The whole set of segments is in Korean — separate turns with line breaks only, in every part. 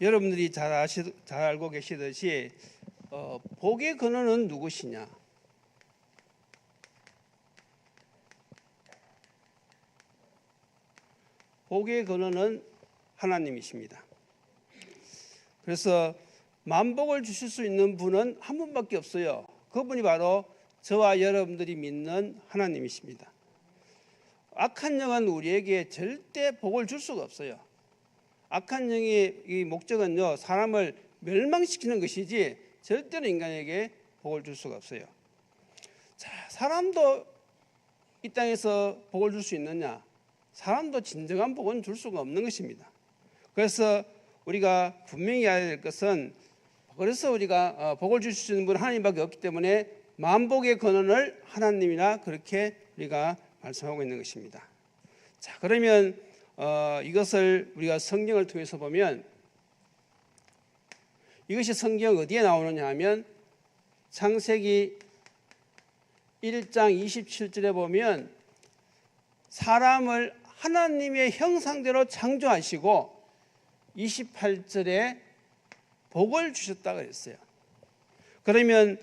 여러분들이 잘 알고 계시듯이 복의 근원은 누구시냐? 복의 근원은 하나님이십니다. 그래서 만복을 주실 수 있는 분은 한 분밖에 없어요. 그분이 바로 저와 여러분들이 믿는 하나님이십니다. 악한 영은 우리에게 절대 복을 줄 수가 없어요. 악한 영의 이 목적은요, 사람을 멸망시키는 것이지 절대로 인간에게 복을 줄 수가 없어요. 자, 사람도 이 땅에서 복을 줄 수 있느냐? 사람도 진정한 복은 줄 수가 없는 것입니다. 그래서 우리가 분명히 알아야 될 것은, 그래서 우리가 복을 주실 수 있는 분은 하나님밖에 없기 때문에 만복의 근원을 하나님이라 그렇게 우리가 말씀하고 있는 것입니다. 자, 그러면 이것을 우리가 성경을 통해서 보면, 이것이 성경 어디에 나오느냐 하면 창세기 1장 27절에 보면 사람을 하나님의 형상대로 창조하시고 28절에 복을 주셨다고 했어요. 그러면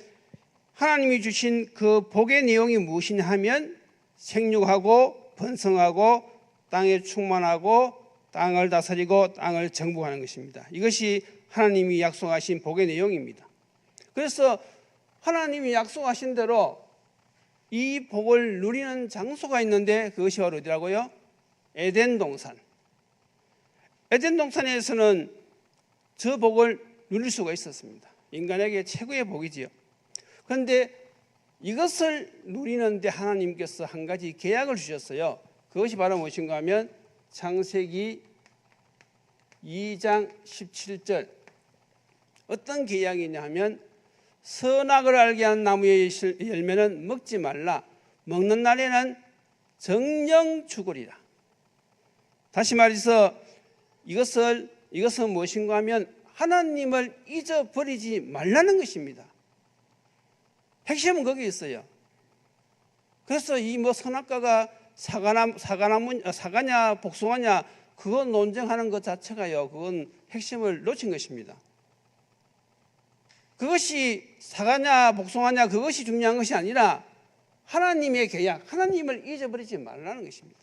하나님이 주신 그 복의 내용이 무엇이냐 하면 생육하고 번성하고 땅에 충만하고 땅을 다스리고 땅을 정복하는 것입니다. 이것이 하나님이 약속하신 복의 내용입니다. 그래서 하나님이 약속하신 대로 이 복을 누리는 장소가 있는데 그것이 바로 어디라고요? 에덴 동산. 에덴 동산에서는 저 복을 누릴 수가 있었습니다. 인간에게 최고의 복이지요. 그런데 이것을 누리는데 하나님께서 한 가지 계약을 주셨어요. 그것이 바로 무엇인가 하면 창세기 2장 17절. 어떤 계약이냐 하면 선악을 알게 하는 나무의 열매는 먹지 말라. 먹는 날에는 정령 죽으리라. 다시 말해서 이것은 무엇인가 하면 하나님을 잊어버리지 말라는 것입니다. 핵심은 거기에 있어요. 그래서 이 선악과가 사과냐 복숭아냐 그거 논쟁하는 것 자체가요, 그건 핵심을 놓친 것입니다. 그것이 사과냐 복숭아냐 그것이 중요한 것이 아니라 하나님의 계약, 하나님을 잊어버리지 말라는 것입니다.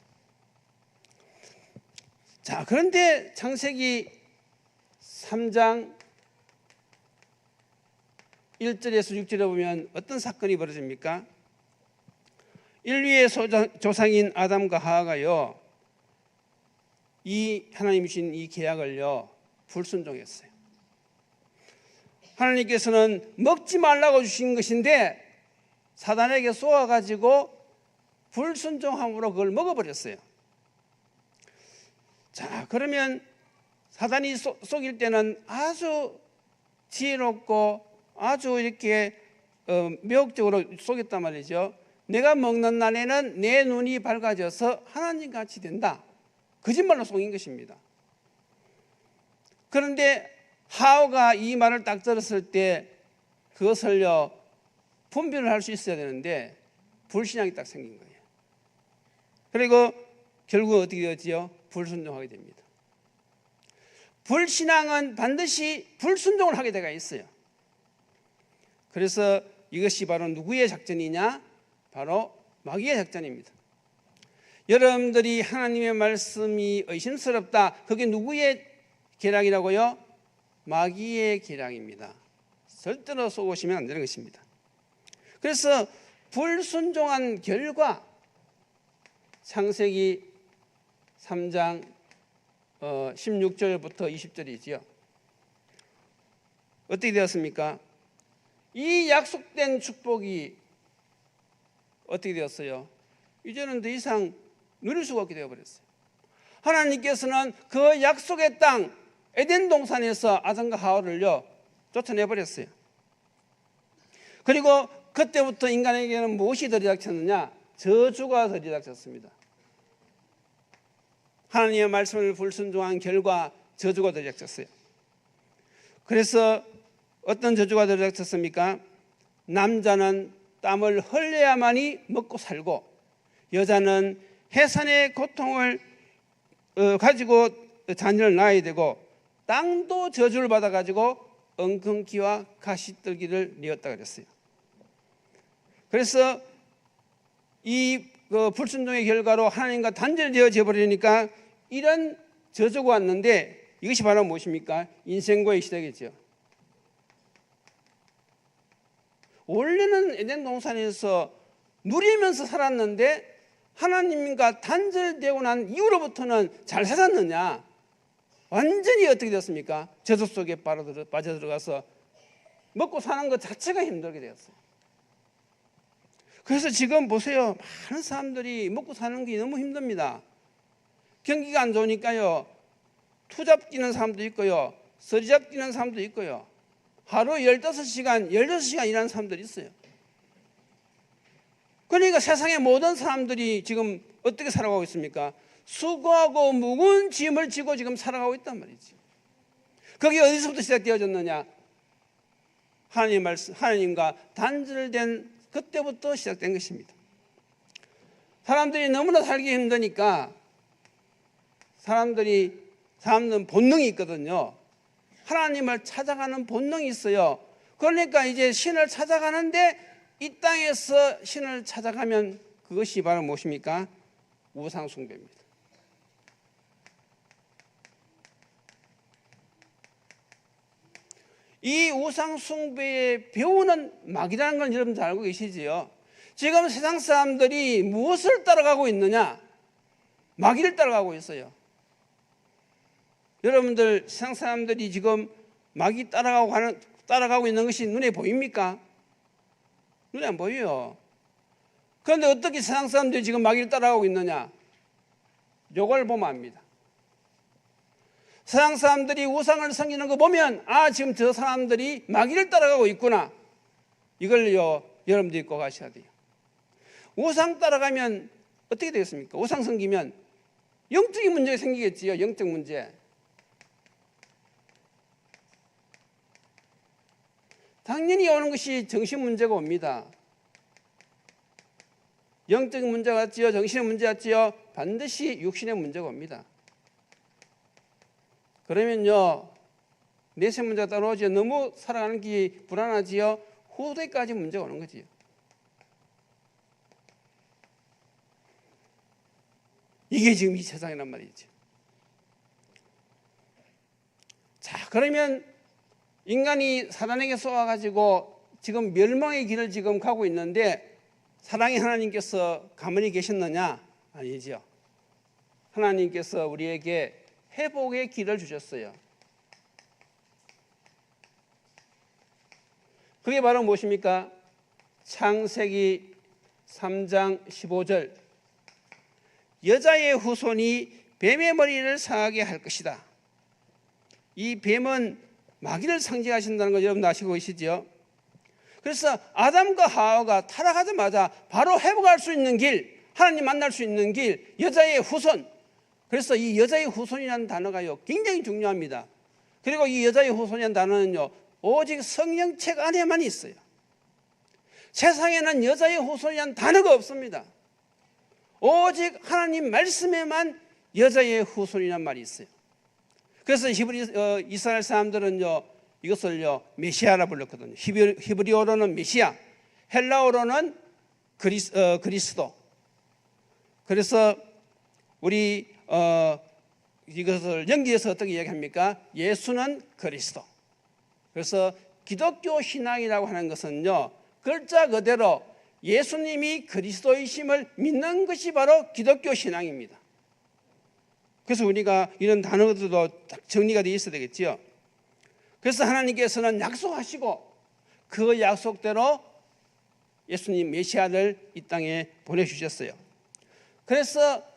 자, 그런데 창세기 3장 1절에서 6절에 보면 어떤 사건이 벌어집니까? 인류의 조상인 아담과 하와가요, 이 하나님이 주신 이 계약을요 불순종했어요. 하나님께서는 먹지 말라고 주신 것인데 사단에게 쏘아가지고 불순종함으로 그걸 먹어버렸어요. 자, 그러면 사단이 속일 때는 아주 지혜롭고 아주 이렇게 매혹적으로 속였단 말이죠. 내가 먹는 날에는 내 눈이 밝아져서 하나님같이 된다. 거짓말로 속인 것입니다. 그런데 하와가 이 말을 딱 들었을 때 그것을요 분별을 할 수 있어야 되는데 불신앙이 딱 생긴 거예요. 그리고 결국 어떻게 되었지요? 불순종하게 됩니다. 불신앙은 반드시 불순종을 하게 되어 있어요. 그래서 이것이 바로 누구의 작전이냐? 바로 마귀의 작전입니다. 여러분들이 하나님의 말씀이 의심스럽다, 그게 누구의 계략이라고요? 마귀의 계략입니다. 절대로 속으시면 안 되는 것입니다. 그래서 불순종한 결과 창세기 3장 16절부터 20절이지요. 어떻게 되었습니까? 이 약속된 축복이 어떻게 되었어요? 이제는 더 이상 누릴 수가 없게 되어버렸어요. 하나님께서는 그 약속의 땅 에덴 동산에서 아담과 하와를요 쫓아내버렸어요. 그리고 그때부터 인간에게는 무엇이 들이닥쳤느냐? 저주가 들이닥쳤습니다. 하나님의 말씀을 불순종한 결과 저주가 들이닥쳤어요. 그래서 어떤 저주가 들이닥쳤습니까? 남자는 땀을 흘려야만이 먹고 살고 여자는 해산의 고통을 가지고 자녀를 낳아야 되고 땅도 저주를 받아가지고 엉겅퀴와 가시떨기를 내었다 그랬어요. 그래서 이 불순종의 결과로 하나님과 단절되어져 버리니까 이런 저주가 왔는데, 이것이 바로 무엇입니까? 인생고의 시작이죠. 원래는 에덴 동산에서 누리면서 살았는데 하나님과 단절되고 난 이후로부터는 잘 살았느냐? 완전히 어떻게 되었습니까? 저주 속에 빠져들어가서 먹고 사는 것 자체가 힘들게 되었어요. 그래서 지금 보세요. 많은 사람들이 먹고 사는 게 너무 힘듭니다. 경기가 안 좋으니까요, 투잡 뛰는 사람도 있고요, 서리잡 뛰는 사람도 있고요, 하루 16시간 일하는 사람들이 있어요. 그러니까 세상의 모든 사람들이 지금 어떻게 살아가고 있습니까? 수고하고 무거운 짐을 지고 지금 살아가고 있단 말이지. 그게 어디서부터 시작되어졌느냐? 하나님과 단절된 그때부터 시작된 것입니다. 사람들이 너무나 살기 힘드니까 사람들은 본능이 있거든요. 하나님을 찾아가는 본능이 있어요. 그러니까 이제 신을 찾아가는데, 이 땅에서 신을 찾아가면 그것이 바로 무엇입니까? 우상숭배입니다. 이 우상숭배의 배우는 마귀라는 걸 여러분들 알고 계시지요? 지금 세상 사람들이 무엇을 따라가고 있느냐? 마귀를 따라가고 있어요. 여러분들, 세상 사람들이 지금 마귀 따라가고 있는 것이 눈에 보입니까? 눈에 안 보여요. 그런데 어떻게 세상 사람들이 지금 마귀를 따라가고 있느냐? 요걸 보면 압니다. 세상 사람들이 우상을 섬기는 거 보면, 지금 저 사람들이 마귀를 따라가고 있구나. 이걸요, 여러분들이 꼭 아셔야 돼요. 우상 따라가면 어떻게 되겠습니까? 우상 섬기면 영적인 문제가 생기겠지요. 영적 문제. 당연히 오는 것이 정신 문제가 옵니다. 영적인 문제가 왔지요. 정신의 문제가 왔지요. 반드시 육신의 문제가 옵니다. 그러면요, 내세 문제가 따라오죠. 너무 살아가는 게 불안하지요. 후대까지 문제가 오는 거지요. 이게 지금 이 세상이란 말이죠. 자, 그러면 인간이 사단에게 쏘아가지고 지금 멸망의 길을 지금 가고 있는데, 사랑의 하나님께서 가만히 계셨느냐? 아니죠. 하나님께서 우리에게 회복의 길을 주셨어요. 그게 바로 무엇입니까? 창세기 3장 15절. 여자의 후손이 뱀의 머리를 상하게 할 것이다. 이 뱀은 마귀를 상징하신다는 걸 여러분 아시고 계시죠? 그래서 아담과 하와가 타락하자마자 바로 회복할 수 있는 길, 하나님 만날 수 있는 길, 여자의 후손. 그래서 이 여자의 후손이라는 단어가요, 굉장히 중요합니다. 그리고 이 여자의 후손이라는 단어는요, 오직 성령책 안에만 있어요. 세상에는 여자의 후손이라는 단어가 없습니다. 오직 하나님 말씀에만 여자의 후손이라는 말이 있어요. 그래서 이스라엘 사람들은요, 이것을요, 메시아라 불렀거든요. 히브리어로는 메시아, 헬라어로는 그리스도. 그래서 우리 이것을 연기해서 어떻게 이야기합니까? 예수는 그리스도. 그래서 기독교 신앙이라고 하는 것은요, 글자 그대로 예수님이 그리스도이심을 믿는 것이 바로 기독교 신앙입니다. 그래서 우리가 이런 단어들도 딱 정리가 되어 있어야 되겠지요. 그래서 하나님께서는 약속하시고 그 약속대로 예수님 메시아를 이 땅에 보내주셨어요. 그래서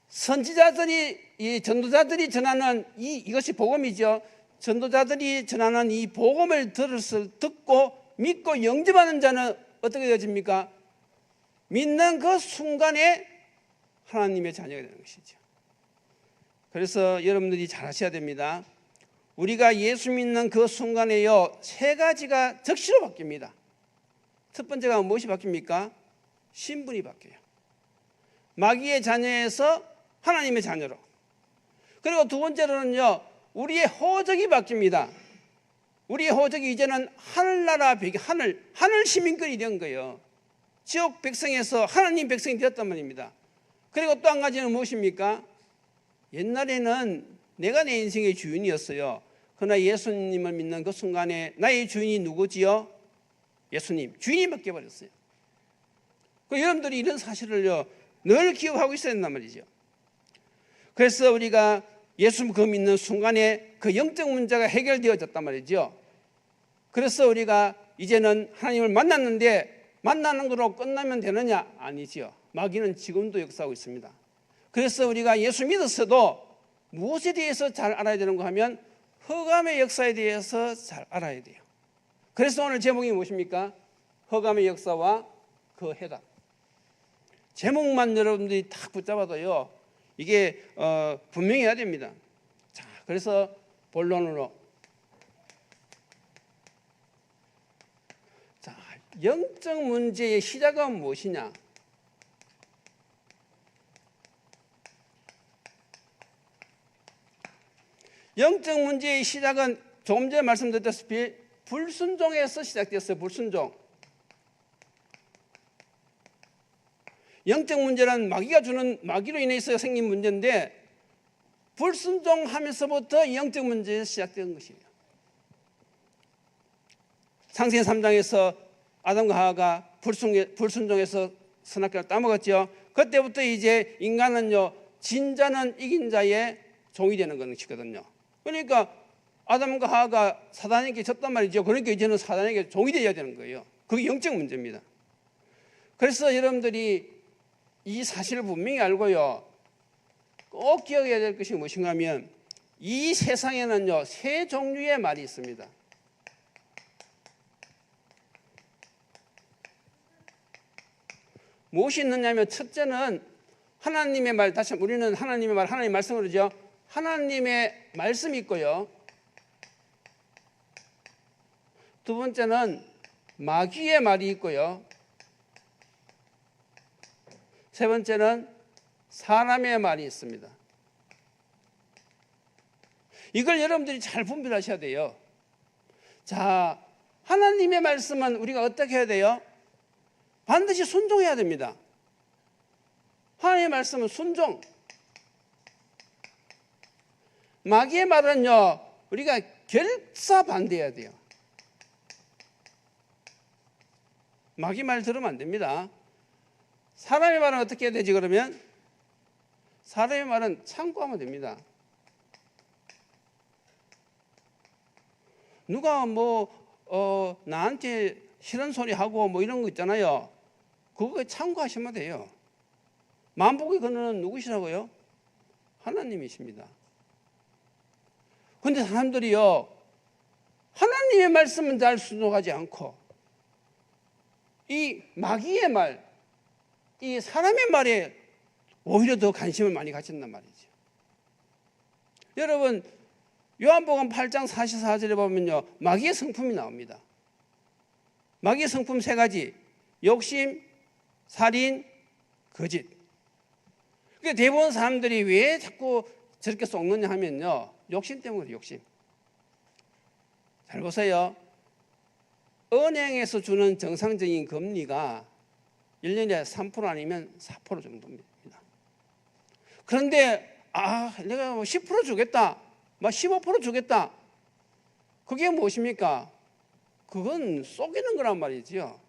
선지자들이, 이 전도자들이 전하는 이것이 복음이죠. 전도자들이 전하는 이 복음을 듣고 믿고 영접하는 자는 어떻게 되어집니까? 믿는 그 순간에 하나님의 자녀가 되는 것이죠. 그래서 여러분들이 잘 하셔야 됩니다. 우리가 예수 믿는 그 순간에요, 세 가지가 즉시로 바뀝니다. 첫 번째가 무엇이 바뀝니까? 신분이 바뀌어요. 마귀의 자녀에서 하나님의 자녀로. 그리고 두 번째로는요, 우리의 호적이 바뀝니다. 우리의 호적이 이제는 하늘나라 하늘 시민권이 된 거예요. 지옥 백성에서 하나님 백성이 되었단 말입니다. 그리고 또 한 가지는 무엇입니까? 옛날에는 내가 내 인생의 주인이었어요. 그러나 예수님을 믿는 그 순간에 나의 주인이 누구지요? 예수님, 주인이 바뀌어버렸어요. 여러분들이 이런 사실을요 늘 기억하고 있어야 된단 말이죠. 그래서 우리가 예수 그 믿는 순간에 그 영적 문제가 해결되어졌단 말이죠. 그래서 우리가 이제는 하나님을 만났는데 만나는 거로 끝나면 되느냐? 아니죠. 마귀는 지금도 역사하고 있습니다. 그래서 우리가 예수 믿었어도 무엇에 대해서 잘 알아야 되는가 하면 흑암의 역사에 대해서 잘 알아야 돼요. 그래서 오늘 제목이 무엇입니까? 흑암의 역사와 그 해답. 제목만 여러분들이 딱 붙잡아도요 이게 분명해야 됩니다. 자, 그래서 본론으로, 자, 영적 문제의 시작은 무엇이냐? 영적 문제의 시작은 조금 전에 말씀드렸다시피 불순종에서 시작됐어요. 불순종. 영적 문제는 마귀로 인해서 생긴 문제인데 불순종하면서부터 영적 문제에서 시작된 것이에요. 창세기 3장에서 아담과 하와가 불순종해서 선악과를 따먹었죠. 그때부터 이제 인간은요 진자는 이긴 자의 종이 되는 것이거든요. 그러니까 아담과 하와가 사단에게 졌단 말이죠. 그러니까 이제는 사단에게 종이 되어야 되는 거예요. 그게 영적 문제입니다. 그래서 여러분들이 이 사실을 분명히 알고요 꼭 기억해야 될 것이 무엇인가 하면 이 세상에는요 세 종류의 말이 있습니다. 무엇이 있느냐면 첫째는 하나님의 말, 다시 우리는 하나님의 말, 하나님의 말씀을 그러죠. 하나님의 말씀이 있고요. 두 번째는 마귀의 말이 있고요. 세 번째는 사람의 말이 있습니다. 이걸 여러분들이 잘 분별하셔야 돼요. 자, 하나님의 말씀은 우리가 어떻게 해야 돼요? 반드시 순종해야 됩니다. 하나님의 말씀은 순종. 마귀의 말은요 우리가 결사 반대해야 돼요. 마귀 말 들으면 안 됩니다. 사람의 말은 어떻게 해야 되지 그러면? 사람의 말은 참고하면 됩니다. 누가 나한테 싫은 소리 하고 이런 거 있잖아요. 그거에 참고하시면 돼요. 만복의 근원은 누구시라고요? 하나님이십니다. 그런데 사람들이요 하나님의 말씀은 잘 순종하지 않고 이 마귀의 말, 이 사람의 말에 오히려 더 관심을 많이 가진단 말이죠. 여러분 요한복음 8장 44절에 보면요 마귀의 성품이 나옵니다. 마귀의 성품 세 가지: 욕심, 살인, 거짓. 그러니까 대부분 사람들이 왜 자꾸 저렇게 속느냐 하면요 욕심 때문에. 욕심. 잘 보세요. 은행에서 주는 정상적인 금리가 1년에 3% 아니면 4% 정도입니다. 그런데 내가 10% 주겠다, 15% 주겠다. 그게 무엇입니까? 그건 속이는 거란 말이죠.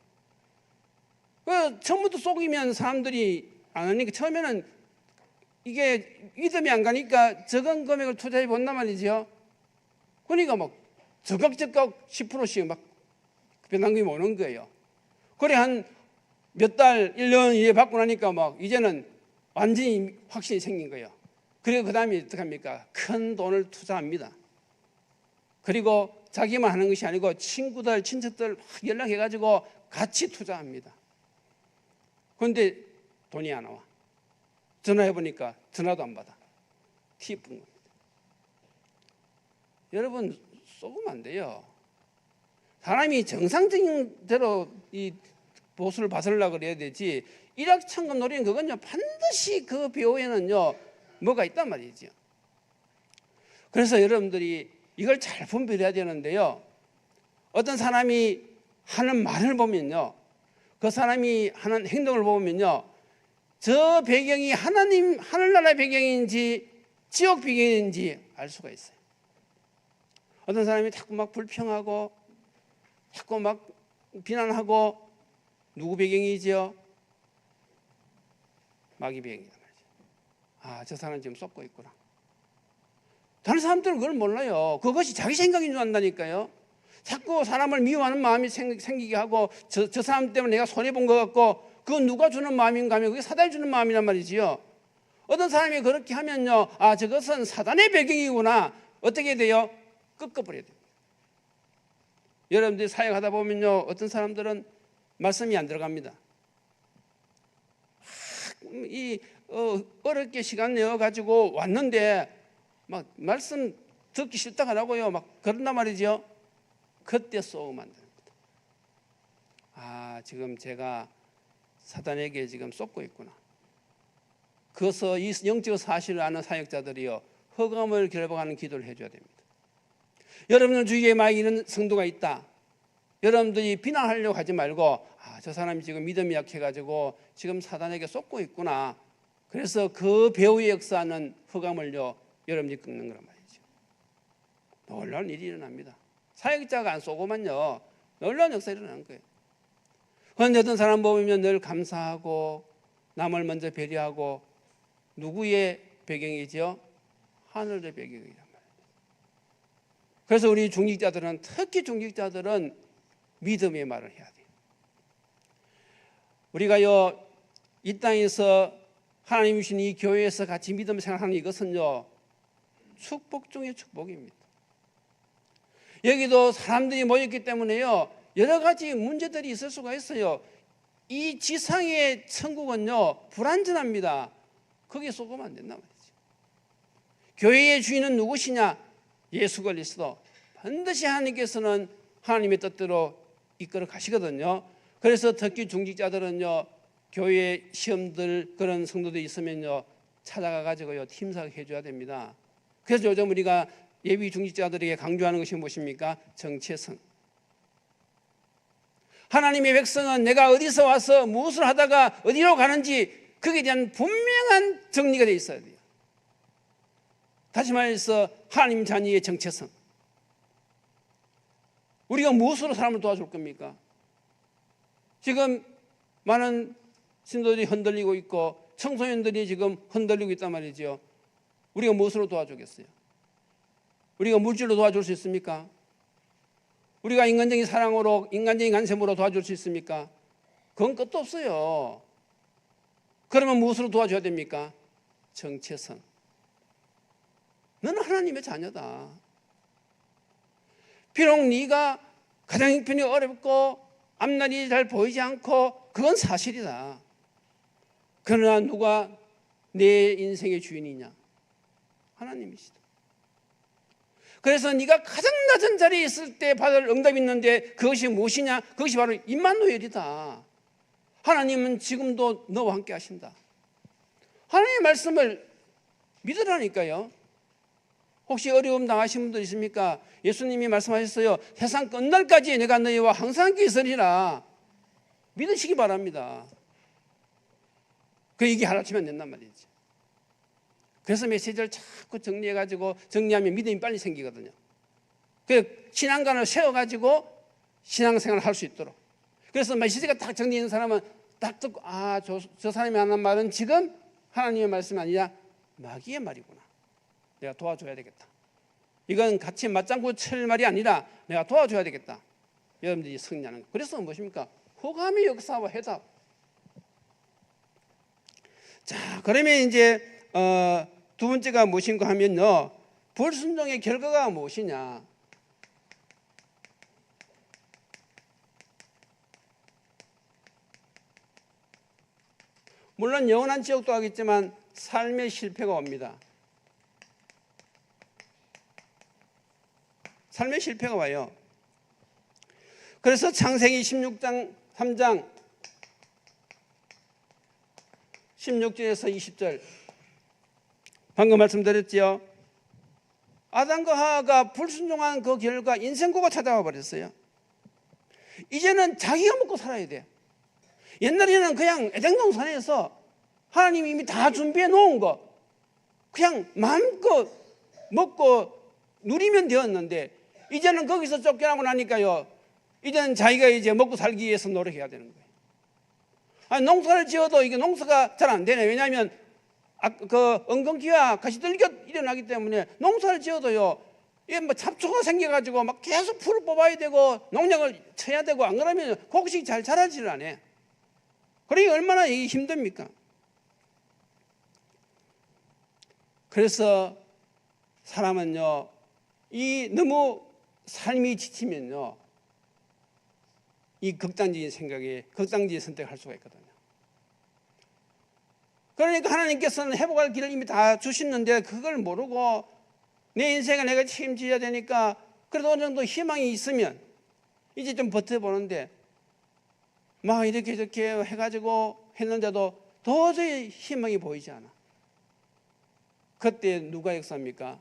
처음부터 속이면 사람들이 안 하니까 처음에는 이게 믿음이 안 가니까 적은 금액을 투자해 본단 말이죠. 그러니까 적극 10%씩 배당금이 오는 거예요. 그래 한 몇 달, 1년 이래 받고 나니까 이제는 완전히 확신이 생긴 거예요. 그리고 그 다음에 어떻게 합니까? 큰 돈을 투자합니다. 그리고 자기만 하는 것이 아니고 친구들, 친척들 막 연락해가지고 같이 투자합니다. 그런데 돈이 안 나와. 전화해보니까 전화도 안 받아. 팁 분 겁니다. 여러분 속으면 안 돼요. 사람이 정상적인 대로 이 보수를 받으려고 그래야 되지, 일확천금 노리는 그건요 반드시 그 배후에는요 뭐가 있단 말이죠. 그래서 여러분들이 이걸 잘 분별해야 되는데요. 어떤 사람이 하는 말을 보면요, 그 사람이 하는 행동을 보면요, 저 배경이 하나님 하늘나라의 배경인지 지옥 배경인지 알 수가 있어요. 어떤 사람이 자꾸 막 불평하고 자꾸 막 비난하고 누구 배경이죠? 마귀 배경이다 말이죠. 아, 저 사람 지금 쏟고 있구나. 다른 사람들은 그걸 몰라요. 그것이 자기 생각인 줄 안다니까요. 자꾸 사람을 미워하는 마음이 생기게 하고 저 사람 때문에 내가 손해본 것 같고, 그건 누가 주는 마음인가 하면 그게 사단이 주는 마음이란 말이지요. 어떤 사람이 그렇게 하면요, 아, 저것은 사단의 배경이구나. 어떻게 돼요? 꺾어버려야 돼요. 여러분들이 사역하다 보면요, 어떤 사람들은 말씀이 안 들어갑니다. 어렵게 시간 내어가지고 왔는데 막 말씀 듣기 싫다고 하고요, 막 그런단 말이죠. 그때 쏘면 안 됩니다. 아, 지금 제가 사단에게 지금 쏟고 있구나. 그래서 이 영적 사실을 아는 사역자들이요, 허감을 결박하는 기도를 해줘야 됩니다. 여러분들 주위에 만약 이런 성도가 있다, 여러분들이 비난하려고 하지 말고, 아, 저 사람이 지금 믿음이 약해가지고 지금 사단에게 쏟고 있구나. 그래서 그 배후의 역사는 허감을요, 여러분이 끊는 거란 말이죠. 놀라운 일이 일어납니다. 사역자가 안 쏘고만요, 놀라운 역사가 일어나는 거예요. 그런데 어떤 사람 보면 늘 감사하고 남을 먼저 배려하고, 누구의 배경이죠? 하늘의 배경이란 말이에요. 그래서 우리 중직자들은, 특히 중직자들은 믿음의 말을 해야 돼요. 우리가요, 이 땅에서 하나님 주신 이 교회에서 같이 믿음 생활하는 이것은요, 축복 중의 축복입니다. 여기도 사람들이 모였기 때문에요, 여러 가지 문제들이 있을 수가 있어요. 이 지상의 천국은요, 불완전합니다. 거기에 속으면 안 된단 말이죠. 교회의 주인은 누구시냐? 예수 그리스도. 반드시 하나님께서는 하나님의 뜻대로 이끌어 가시거든요. 그래서 특히 중직자들은요, 교회 시험들 그런 성도들이 있으면요, 찾아가 가지고요, 팀사역 해줘야 됩니다. 그래서 요즘 우리가 예비 중직자들에게 강조하는 것이 무엇입니까? 정체성. 하나님의 백성은 내가 어디서 와서 무엇을 하다가 어디로 가는지 거기에 대한 분명한 정리가 되어 있어야 돼요. 다시 말해서 하나님 자녀의 정체성. 우리가 무엇으로 사람을 도와줄 겁니까? 지금 많은 신도들이 흔들리고 있고 청소년들이 지금 흔들리고 있단 말이죠. 우리가 무엇으로 도와주겠어요? 우리가 물질로 도와줄 수 있습니까? 우리가 인간적인 사랑으로, 인간적인 간섭으로 도와줄 수 있습니까? 그건 끝도 없어요. 그러면 무엇으로 도와줘야 됩니까? 정체성. 너는 하나님의 자녀다. 비록 네가 가정 형편이 어렵고 앞날이 잘 보이지 않고 그건 사실이다. 그러나 누가 내 인생의 주인이냐? 하나님이시다. 그래서 네가 가장 낮은 자리에 있을 때 받을 응답이 있는데 그것이 무엇이냐? 그것이 바로 임마누엘이다. 하나님은 지금도 너와 함께 하신다. 하나님의 말씀을 믿으라니까요. 혹시 어려움 당하신 분들 있습니까? 예수님이 말씀하셨어요. 세상 끝날까지 내가 너희와 항상 함께 있으리라. 믿으시기 바랍니다. 그 얘기 하나쯤면 된단 말이지. 그래서 메시지를 자꾸 정리해가지고 정리하면 믿음이 빨리 생기거든요. 그 신앙관을 세워가지고 신앙생활을 할 수 있도록. 그래서 메시지가 딱 정리된 사람은 딱 듣고, 아, 저 사람이 하는 말은 지금 하나님의 말씀이 아니라 마귀의 말이구나. 내가 도와줘야 되겠다. 이건 같이 맞장구 칠 말이 아니라 내가 도와줘야 되겠다. 여러분들이 승리하는 거. 그래서 무엇입니까? 호감의 역사와 해답. 자, 그러면 이제 두 번째가 무엇인가 하면요, 불순종의 결과가 무엇이냐? 물론 영원한 지옥도 하겠지만 삶의 실패가 옵니다. 삶의 실패가 와요. 그래서 창세기 16장 3장 16절에서 20절 방금 말씀드렸지요. 아담과 하와가 불순종한 그 결과 인생고가 찾아와 버렸어요. 이제는 자기가 먹고 살아야 돼. 옛날에는 그냥 에덴동산에서 하나님이 이미 다 준비해 놓은 거 그냥 마음껏 먹고 누리면 되었는데, 이제는 거기서 쫓겨나고 나니까요, 이제는 자기가 이제 먹고 살기 위해서 노력해야 되는 거예요. 아니, 농사를 지어도 이게 농사가 잘 안 되네. 왜냐하면 그 엉겅퀴와 가시들겨 일어나기 때문에 농사를 지어도요, 이게 뭐 잡초가 생겨가지고 막 계속 풀을 뽑아야 되고 농약을 쳐야 되고, 안 그러면 곡식이 잘 자라지를 않아요. 그러니까 얼마나 이게 힘듭니까? 그래서 사람은요, 이 너무 삶이 지치면요, 이 극단적인 생각에 극단적인 선택을 할 수가 있거든요. 그러니까 하나님께서는 회복할 길을 이미 다 주셨는데 그걸 모르고 내 인생을 내가 책임져야 되니까 그래도 어느 정도 희망이 있으면 이제 좀 버텨보는데, 막 이렇게 저렇게 해가지고 했는데도 도저히 희망이 보이지 않아. 그때 누가 역사합니까?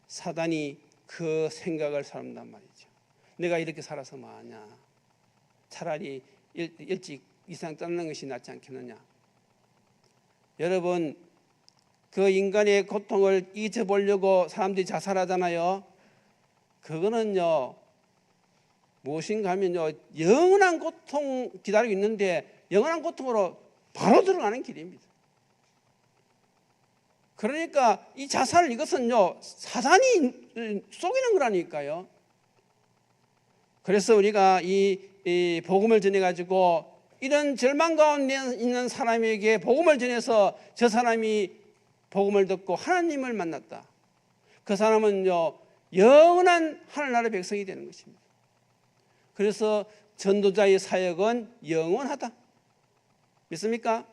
사단이 그 생각을 사람단 말이죠. 내가 이렇게 살아서 뭐하냐, 차라리 일찍 이상 떠나는 것이 낫지 않겠느냐. 여러분, 그 인간의 고통을 잊어보려고 사람들이 자살하잖아요. 그거는요, 무엇인가 하면요, 영원한 고통 기다리고 있는데 영원한 고통으로 바로 들어가는 길입니다. 그러니까 이 자살, 이것은요, 사단이 속이는 거라니까요. 그래서 우리가 이 복음을 전해가지고 이런 절망 가운데 있는 사람에게 복음을 전해서 저 사람이 복음을 듣고 하나님을 만났다. 그 사람은요, 영원한 하늘나라의 백성이 되는 것입니다. 그래서 전도자의 사역은 영원하다. 믿습니까?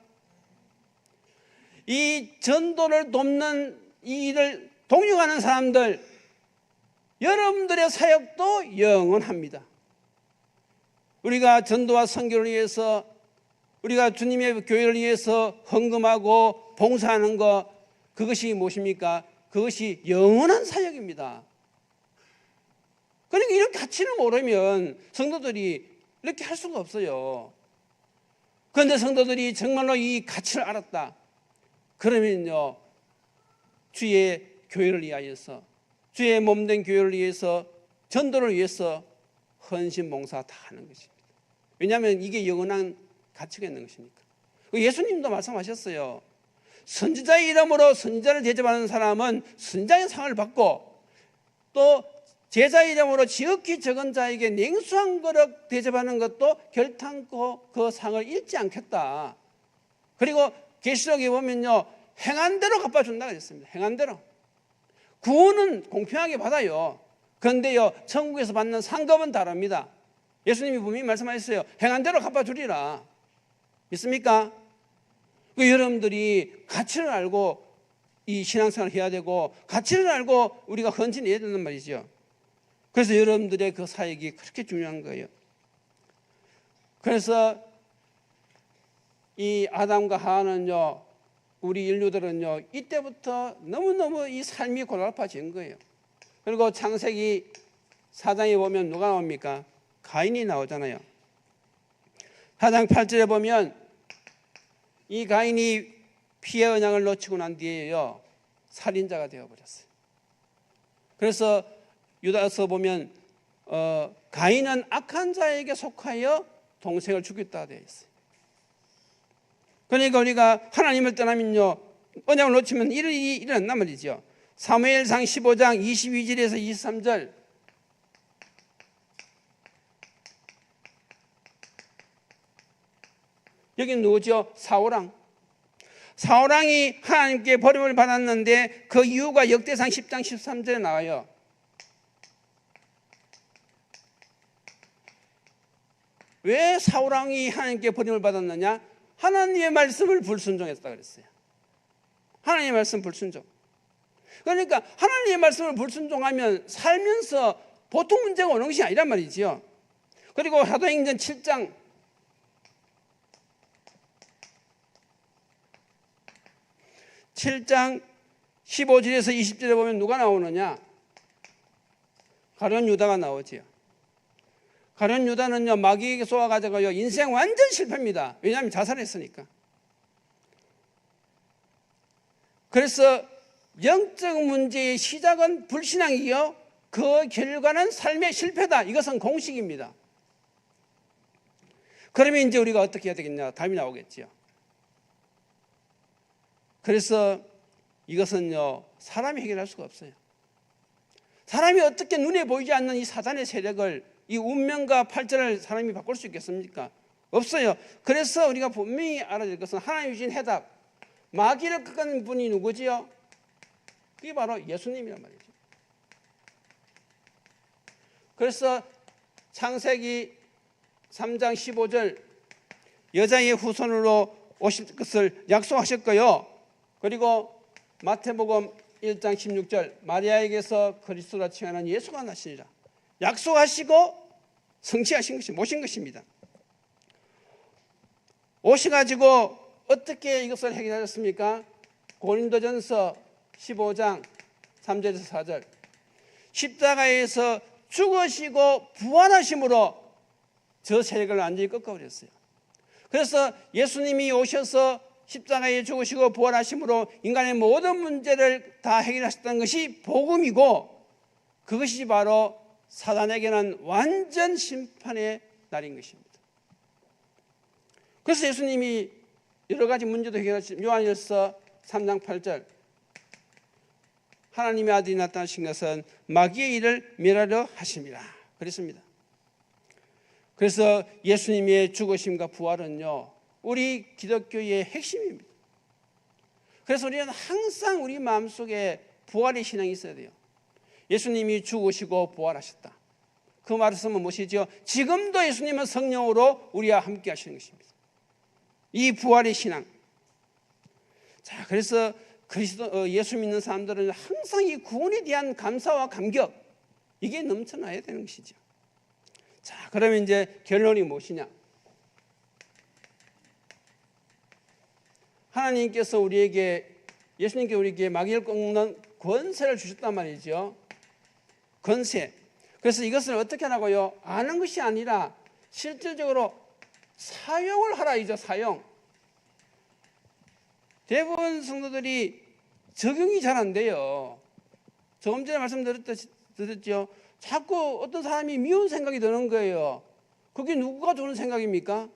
이 전도를 돕는 이 일을 동역하는 사람들, 여러분들의 사역도 영원합니다. 우리가 전도와 선교를 위해서, 우리가 주님의 교회를 위해서 헌금하고 봉사하는 것, 그것이 무엇입니까? 그것이 영원한 사역입니다. 그러니까 이렇게 가치를 모르면 성도들이 이렇게 할 수가 없어요. 그런데 성도들이 정말로 이 가치를 알았다. 그러면요, 주의 교회를 위하여서, 주의 몸된 교회를 위해서, 전도를 위해서 헌신 봉사 다 하는 것입니다. 왜냐하면 이게 영원한 가치가 있는 것이니까. 예수님도 말씀하셨어요. 선지자의 이름으로 선지자를 대접하는 사람은 선지자의 상을 받고, 또 제자의 이름으로 지극히 적은 자에게 냉수한 그릇 대접하는 것도 결탄코 그 상을 잃지 않겠다. 그리고 계시록에 보면요, 행한 대로 갚아준다 그랬습니다. 행한 대로. 구원은 공평하게 받아요. 그런데요, 천국에서 받는 상급은 다릅니다. 예수님이 분명히 말씀하셨어요. 행한 대로 갚아주리라. 믿습니까? 여러분들이 가치를 알고 이 신앙생활을 해야 되고, 가치를 알고 우리가 헌신해야 된단 말이죠. 그래서 여러분들의 그 사역이 그렇게 중요한 거예요. 그래서 이 아담과 하와는요, 우리 인류들은요, 이때부터 너무너무 이 삶이 고달파진 거예요. 그리고 창세기 4장에 보면 누가 나옵니까? 가인이 나오잖아요. 4장 8절에 보면 이 가인이 피의 언약을 놓치고 난 뒤에요, 살인자가 되어버렸어요. 그래서 유다서 보면 가인은 악한 자에게 속하여 동생을 죽였다 되어 있어요. 그러니까 우리가 하나님을 떠나면요, 언약을 놓치면 이런 일이 일어난단 말이죠. 사무엘상 15장 22절에서 23절. 여기 누구죠? 사울왕. 사울왕이 하나님께 버림을 받았는데 그 이유가 역대상 10장 13절에 나와요. 왜 사울왕이 하나님께 버림을 받았느냐? 하나님의 말씀을 불순종했다 그랬어요. 하나님의 말씀 불순종. 그러니까 하나님의 말씀을 불순종하면 살면서 보통 문제가 오는 것이 아니란 말이지요. 그리고 사도행전 7장 15절에서 20절에 보면 누가 나오느냐? 가룟 유다가 나오지요. 가룟 유다는요, 마귀에게 쏘아가지고요, 인생 완전 실패입니다. 왜냐하면 자살했으니까. 그래서 영적 문제의 시작은 불신앙이요, 그 결과는 삶의 실패다. 이것은 공식입니다. 그러면 이제 우리가 어떻게 해야 되겠냐? 답이 나오겠죠. 그래서 이것은요, 사람이 해결할 수가 없어요. 사람이 어떻게 눈에 보이지 않는 이 사단의 세력을, 이 운명과 팔자를 사람이 바꿀 수 있겠습니까? 없어요. 그래서 우리가 분명히 알아야 될 것은 하나님 주신 해답, 마귀를 꺾은 분이 누구지요? 그게 바로 예수님이란 말이죠. 그래서 창세기 3장 15절 여자의 후손으로 오실 것을 약속하셨고요. 그리고 마태복음 1장 16절 마리아에게서 그리스도라 칭하는 예수가 나시리라. 약속하시고 성취하신 것이 모신 것입니다. 오셔가지고 어떻게 이것을 해결하셨습니까? 고린도전서 15장 3절에서 4절 십자가에서 죽으시고 부활하심으로 저 세력을 완전히 꺾어버렸어요. 그래서 예수님이 오셔서 십자가에 죽으시고 부활하심으로 인간의 모든 문제를 다 해결하셨다는 것이 복음이고, 그것이 바로 사단에게는 완전 심판의 날인 것입니다. 그래서 예수님이 여러 가지 문제도 해결하신 요한일서 3장 8절 하나님의 아들이 나타나신 것은 마귀의 일을 멸하려 하심이라 그랬습니다. 그래서 예수님의 죽으심과 부활은요, 우리 기독교의 핵심입니다. 그래서 우리는 항상 우리 마음속에 부활의 신앙이 있어야 돼요. 예수님이 죽으시고 부활하셨다. 그 말씀은 무엇이죠? 지금도 예수님은 성령으로 우리와 함께 하시는 것입니다. 이 부활의 신앙. 자, 그래서 예수 믿는 사람들은 항상 이 구원에 대한 감사와 감격, 이게 넘쳐나야 되는 것이죠. 자, 그러면 이제 결론이 무엇이냐? 하나님께서 예수님께 우리에게 마귀를 꺾는 권세를 주셨단 말이죠. 권세. 그래서 이것을 어떻게 하라고요? 아는 것이 아니라 실질적으로 사용을 하라이죠. 사용. 대부분 성도들이 적용이 잘 안 돼요. 조금 전에 말씀드렸죠. 자꾸 어떤 사람이 미운 생각이 드는 거예요. 그게 누구가 주는 생각입니까?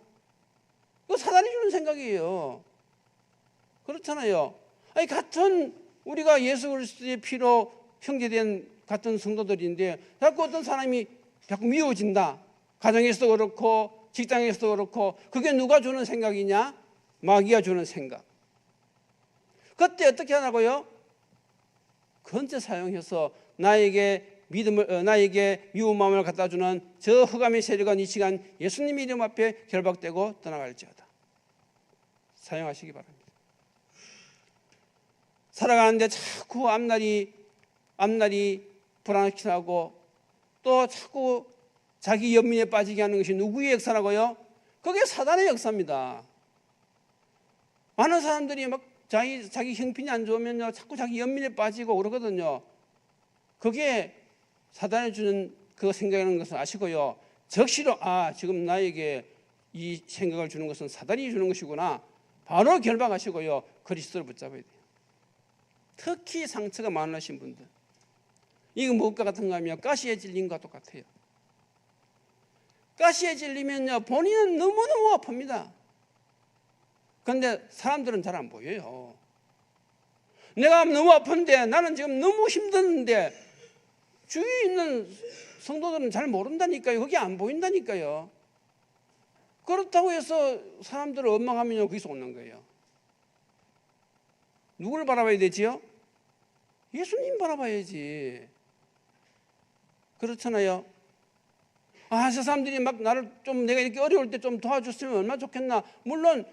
그거 사단이 주는 생각이에요. 그렇잖아요. 아니, 같은 우리가 예수 그리스도의 피로 형제된 같은 성도들인데 자꾸 어떤 사람이 자꾸 미워진다. 가정에서도 그렇고 직장에서도 그렇고, 그게 누가 주는 생각이냐? 마귀가 주는 생각. 그때 어떻게 하냐고요? 권세 사용해서 나에게 미운 마음을 갖다 주는 저 흑암의 세력은 이 시간 예수님 이름 앞에 결박되고 떠나갈지어다. 사용하시기 바랍니다. 살아가는데 자꾸 앞날이 불안하고 또 자꾸 자기 연민에 빠지게 하는 것이 누구의 역사라고요? 그게 사단의 역사입니다. 많은 사람들이 막 자기 형편이 안 좋으면요, 자꾸 자기 연민에 빠지고 그러거든요. 그게 사단이 주는 그 생각이라는 것을 아시고요. 적시로 지금 나에게 이 생각을 주는 것은 사단이 주는 것이구나. 바로 결박하시고요. 그리스도를 붙잡아야 돼요. 특히 상처가 많으신 분들. 이거 무엇과 같은가 하면 가시에 질린 것과 똑같아요. 가시에 질리면요, 본인은 너무너무 아픕니다. 그런데 사람들은 잘 안 보여요. 내가 너무 아픈데, 나는 지금 너무 힘드는데 주위에 있는 성도들은 잘 모른다니까요. 그게 안 보인다니까요. 그렇다고 해서 사람들을 원망하면 거기서 오는 거예요. 누구를 바라봐야 되지요? 예수님 바라봐야지. 그렇잖아요. 저 사람들이 막 나를 좀 내가 이렇게 어려울 때 좀 도와줬으면 얼마나 좋겠나. 물론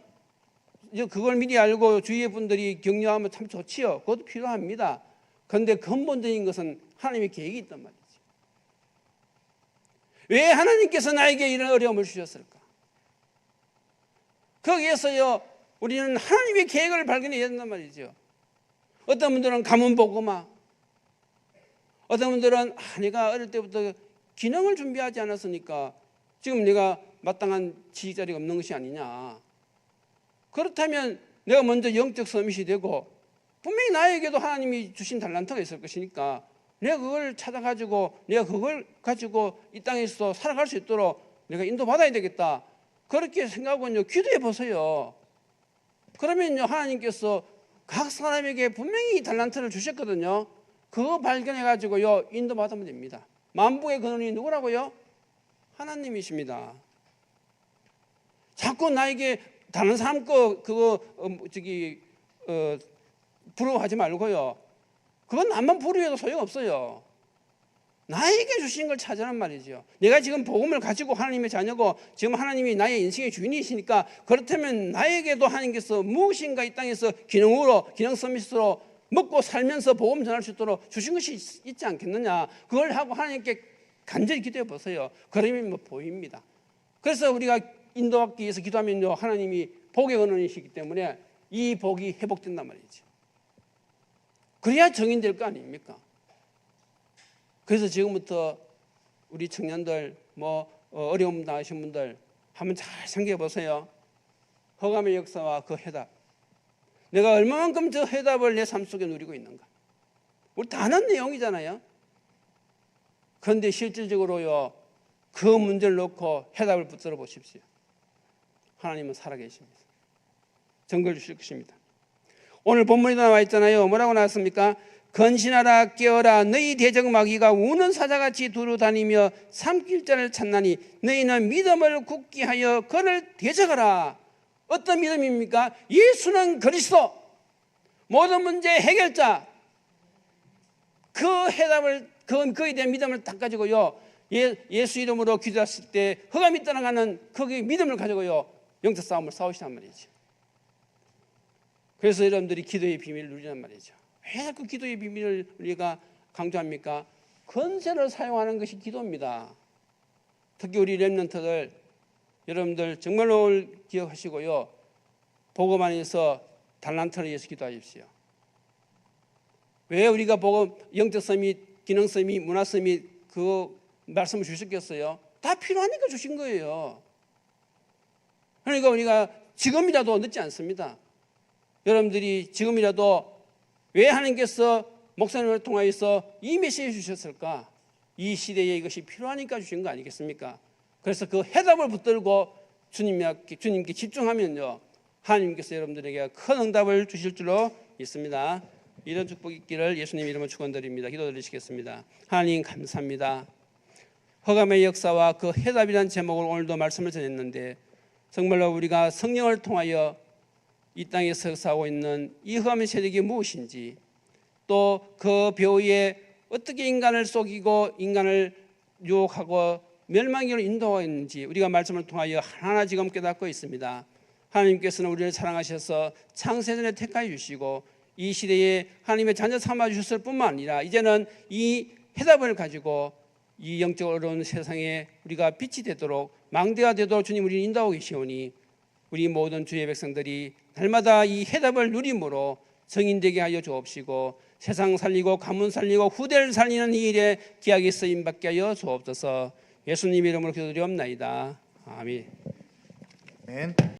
그걸 미리 알고 주위의 분들이 격려하면 참 좋지요. 그것도 필요합니다. 그런데 근본적인 것은 하나님의 계획이 있단 말이지. 왜 하나님께서 나에게 이런 어려움을 주셨을까? 거기에서요, 우리는 하나님의 계획을 발견해야 된단 말이죠. 어떤 분들은 가문 복음화, 어떤 분들은 내가 어릴 때부터 기능을 준비하지 않았으니까 지금 내가 마땅한 지식 자리가 없는 것이 아니냐. 그렇다면 내가 먼저 영적 서밋이 되고 분명히 나에게도 하나님이 주신 달란트가 있을 것이니까 내가 그걸 찾아가지고 내가 그걸 가지고 이 땅에서 살아갈 수 있도록 내가 인도받아야 되겠다. 그렇게 생각하고 기도해 보세요. 그러면요, 하나님께서 각 사람에게 분명히 달란트를 주셨거든요. 그거 발견해가지고요, 인도받으면 됩니다. 만부의 근원이 누구라고요? 하나님이십니다. 자꾸 나에게 다른 사람 거 그거 부러워하지 말고요. 그건 나만 부러워해도 소용없어요. 나에게 주신 걸 찾으란 말이죠. 내가 지금 복음을 가지고 하나님의 자녀고 지금 하나님이 나의 인생의 주인이시니까 그렇다면 나에게도 하나님께서 무엇인가 이 땅에서 기능 서밋으로 먹고 살면서 복음 전할 수 있도록 주신 것이 있지 않겠느냐. 그걸 하고 하나님께 간절히 기도해 보세요. 그러면 보입니다. 그래서 우리가 인도받기 위해서 기도하면요, 하나님이 복의 근원이시기 때문에 이 복이 회복된단 말이죠. 그래야 정인될 거 아닙니까? 그래서 지금부터 우리 청년들 어려움 당하신 분들 한번 잘 생각해 보세요. 허감의 역사와 그 해답. 내가 얼마만큼 저 해답을 내 삶 속에 누리고 있는가. 우리 다 아는 내용이잖아요. 그런데 실질적으로요, 그 문제를 놓고 해답을 붙들어 보십시오. 하나님은 살아계십니다. 증거를 주실 것입니다. 오늘 본문에 나와 있잖아요. 뭐라고 나왔습니까? 건신하라 깨어라 너희 대적 마귀가 우는 사자같이 두루 다니며 삼킬 자를 찾나니 너희는 믿음을 굳게 하여 그를 대적하라. 어떤 믿음입니까? 예수는 그리스도, 모든 문제 해결자. 그 해답을 그에 대한 믿음을 딱 가지고요, 예수 이름으로 기도했을 때 흑암이 떠나가는 그 믿음을 가지고요, 영적 싸움을 싸우시란 말이죠. 그래서 여러분들이 기도의 비밀을 누리란 말이죠. 왜 그 기도의 비밀을 우리가 강조합니까? 권세를 사용하는 것이 기도입니다. 특히 우리 렘넌트들 여러분들 정말로 오늘 기억하시고요, 복음 안에서 달란트를 위해서 기도하십시오. 왜 우리가 복음 영적 서밋, 기능 서밋, 문화 서밋 그 말씀을 주셨겠어요? 다 필요하니까 주신 거예요. 그러니까 우리가 지금이라도 늦지 않습니다. 여러분들이 지금이라도 왜 하나님께서 목사님을 통하여서 이 메시지를 주셨을까? 이 시대에 이것이 필요하니까 주신 거 아니겠습니까? 그래서 그 해답을 붙들고 주님께 집중하면요, 하나님께서 여러분들에게 큰 응답을 주실 줄로 믿습니다. 이런 축복이 있기를 예수님 이름으로 축원드립니다. 기도드리시겠습니다. 하나님 감사합니다. 허감의 역사와 그 해답이라는 제목을 오늘도 말씀을 전했는데 정말로 우리가 성령을 통하여 이 땅에 서사하고 있는 이 흑암의 세력이 무엇인지, 또 그 배후에 어떻게 인간을 속이고 인간을 유혹하고 멸망으로 인도하고 있는지 우리가 말씀을 통하여 하나하나 지금 깨닫고 있습니다. 하나님께서는 우리를 사랑하셔서 창세전에 택하여 주시고 이 시대에 하나님의 자녀 삼아 주셨을 뿐만 아니라 이제는 이 해답을 가지고 이 영적 어려운 세상에 우리가 빛이 되도록, 망대가 되도록 주님 우리를 인도하고 계시오니 우리 모든 주의 백성들이 날마다 이 해답을 누림으로 정인되게 하여 주옵시고 세상 살리고 가문 살리고 후대를 살리는 이 일에 귀하게 쓰임받게 하여 주옵소서. 예수님 이름으로 기도드리옵나이다. 아멘.